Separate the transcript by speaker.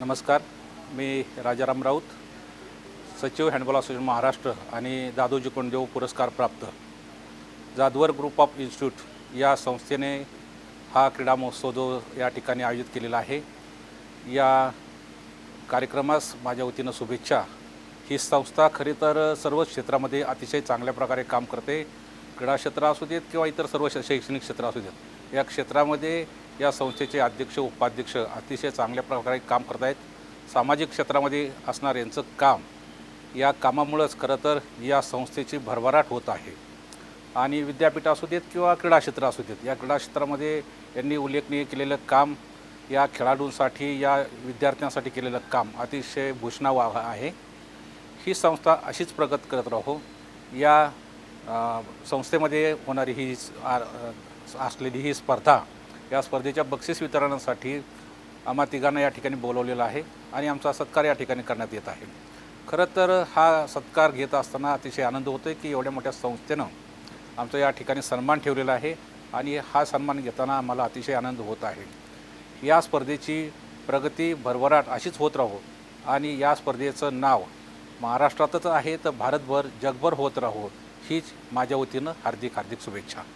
Speaker 1: नमस्कार. मी राजाराम राऊत, सचिव handball association Maharashtra आणि दादोजी कोंडदेव पुरस्कार प्राप्त जाधवर ग्रुप ऑफ इन्स्टिट्यूट या संस्थेने हा क्रीडा महोत्सव जो या ठिकाणी आयोजित केलेला आहे. या कार्यक्रमास माझ्या वतीनं शुभेच्छा. ही संस्था खरी तर सर्व क्षेत्रामध्ये अतिशय चांगल्या प्रकारे काम करते. क्रीडा क्षेत्र असू देत किंवा इतर सर्व शैक्षणिक क्षेत्र असू देत, या क्षेत्रामध्ये या संस्थेचे अध्यक्ष उपाध्यक्ष अतिशय चांगल्या प्रकारे काम करत आहेत. सामाजिक क्षेत्रामध्ये असणारं यांचं काम, या कामामुळंच खरं तर या संस्थेची भरभराट होत आहे. आणि विद्यापीठ असू देत किंवा क्रीडा क्षेत्र असू देत, या क्रीडा क्षेत्रामध्ये यांनी उल्लेखनीय केलेलं काम, या खेळाडूंसाठी या विद्यार्थ्यांसाठी केलेलं काम अतिशय भूषणावह आहे. ही संस्था अशीच प्रगत करत राहो. या संस्थेमध्ये होणारी ही असलेली ही स्पर्धा, या स्पर्धेच्या बक्षीस वितरणासाठी आम्हा तिघांना या ठिकाणी बोलवलेलं आहे आणि आमचा सत्कार या ठिकाणी करण्यात येत आहे. खरं तर हा सत्कार घेत असताना अतिशय आनंद होतो की एवढ्या मोठ्या संस्थेनं आमचा या ठिकाणी सन्मान ठेवलेला आहे आणि हा सन्मान घेताना आम्हाला अतिशय आनंद होत आहे. या स्पर्धेची प्रगती भरभराट अशीच होत राहो आणि या स्पर्धेचं नाव महाराष्ट्रातच आहे तर भारतभर जगभर होत राहो, हीच माझ्या वतीनं हार्दिक शुभेच्छा.